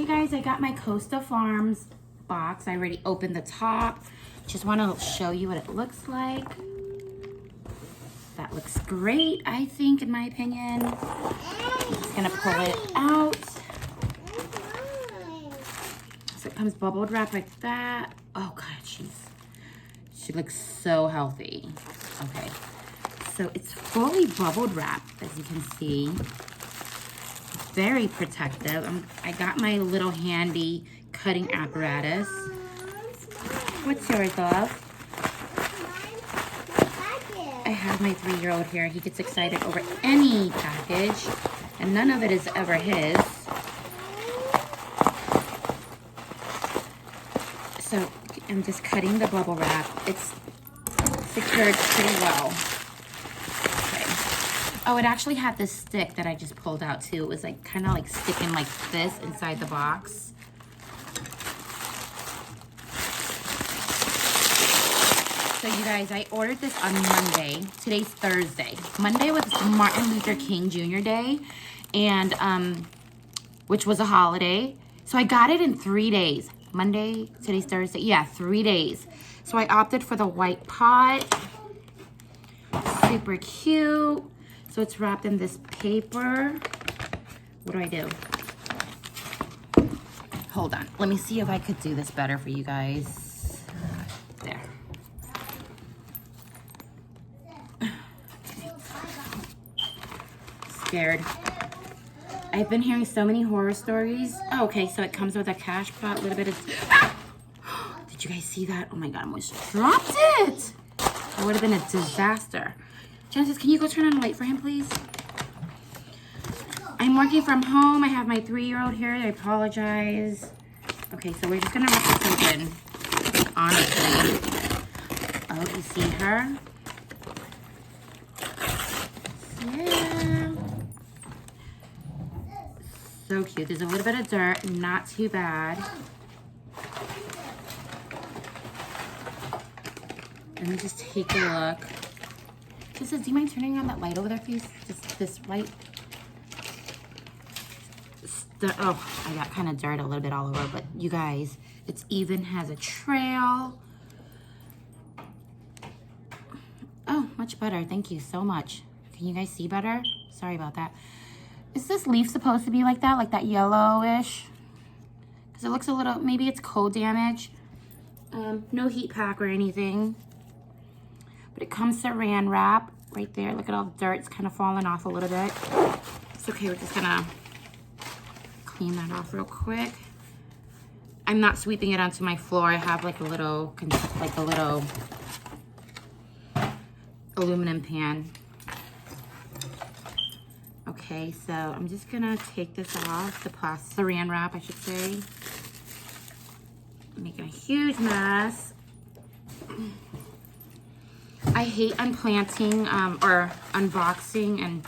Okay guys, I got my Costa Farms box. I already opened the top. Just want to show you what it looks like. That looks great, I think, in my opinion. I'm just gonna pull it out. So it comes bubbled wrapped like that. Oh God, she looks so healthy. Okay, so it's fully bubbled wrapped, as you can see. Very protective. I got my little handy cutting apparatus. What's yours, love? I have my 3-year-old here. He gets excited over any package, and none of it is ever his. So I'm just cutting the bubble wrap. It's secured pretty well. Oh, it actually had this stick that I just pulled out too. It was like kind of like sticking like this inside the box. So you guys, I ordered this on Monday. Today's Thursday. Monday was Martin Luther King Jr. Day, and which was a holiday. So I got it in 3 days. Monday, today's Thursday. Yeah, 3 days. So I opted for the white pot. Super cute. So it's wrapped in this paper. What do I do? Hold on. Let me see if I could do this better for you guys. There. Scared. I've been hearing so many horror stories. Oh, okay, so it comes with a cash pot, a little bit of... Ah! Did you guys see that? Oh my God, I almost dropped it. That would have been a disaster. Genesis, can you go turn on the light for him, please? I'm working from home. I have my 3-year-old here. I apologize. Okay, so we're just gonna rip this open. Honestly. Oh, you see her? Yeah. So cute. There's a little bit of dirt. Not too bad. Let me just take a look. Just says, do you mind turning on that light over there, please? Just this light. Oh, I got kind of dirt a little bit all over, but you guys, it even has a trail. Oh, much better. Thank you so much. Can you guys see better? Sorry about that. Is this leaf supposed to be like that yellowish? Because it looks a little, maybe it's cold damage. No heat pack or anything. But it comes saran wrap right there. Look at all the dirt. It's kind of falling off a little bit. It's okay. We're just gonna clean that off real quick. I'm not sweeping it onto my floor. I have like a little aluminum pan. Okay, so I'm just gonna take this off, the saran wrap, I should say. I'm making a huge mess. I hate unplanting or unboxing and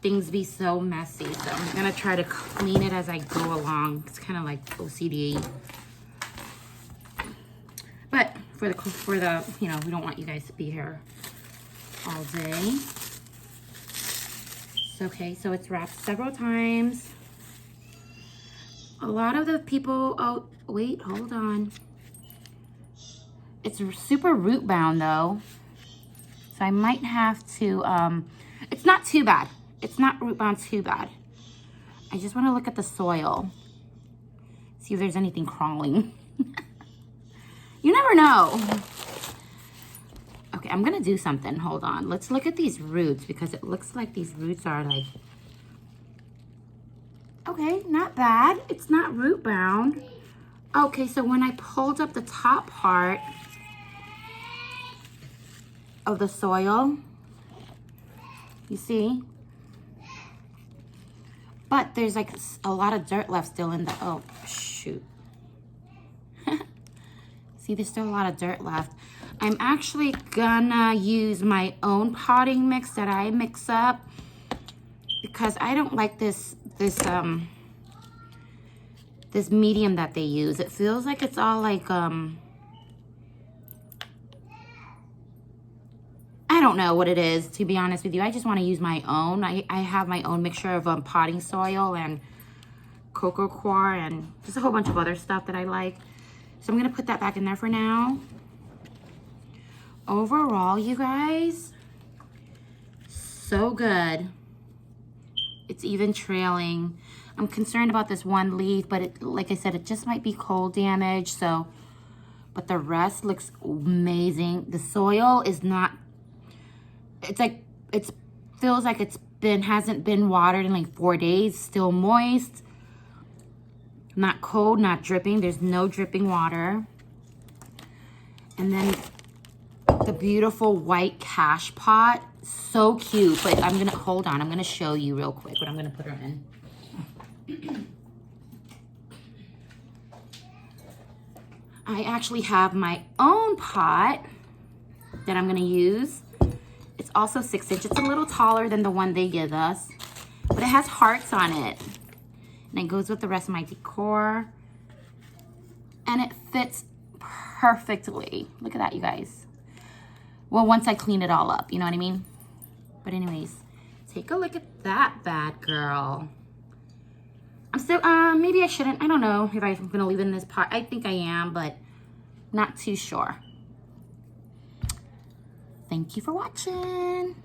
things be so messy. So I'm gonna try to clean it as I go along. It's kind of like OCD. But for the, you know, we don't want you guys to be here all day. It's okay, so it's wrapped several times. A lot of the people, oh, wait, hold on. It's super root bound though. So I might have to, it's not too bad. It's not root bound too bad. I just want to look at the soil. See if there's anything crawling. You never know. Okay, I'm going to do something. Hold on. Let's look at these roots because it looks like these roots are like, okay, not bad. It's not root bound. Okay, so when I pulled up the top part of the soil, you see, but there's like a lot of dirt left still in the, oh shoot. See, there's still a lot of dirt left. I'm actually gonna use my own potting mix that I mix up because I don't like this medium that they use. It feels like it's all like I don't know what it is, to be honest with you. I just want to use my own. I have my own mixture of potting soil and cocoa coir and just a whole bunch of other stuff that I like. So I'm gonna put that back in there for now. Overall, you guys, so good. It's even trailing. I'm concerned about this one leaf, but it, like I said, it just might be cold damage. So, but the rest looks amazing. The soil is not, it's like, it feels like hasn't been watered in like 4 days, still moist. Not cold, not dripping. There's no dripping water. And then the beautiful white cash pot. So cute. But I'm going to, hold on. I'm going to show you real quick what I'm going to put her in. I actually have my own pot that I'm going to use. It's also 6 inches. It's a little taller than the one they give us. But it has hearts on it. And it goes with the rest of my decor. And it fits perfectly. Look at that, you guys. Well, once I clean it all up, you know what I mean? But anyways, take a look at that bad girl. I'm still, maybe I shouldn't. I don't know if I'm going to leave it in this pot. I think I am, but not too sure. Thank you for watching.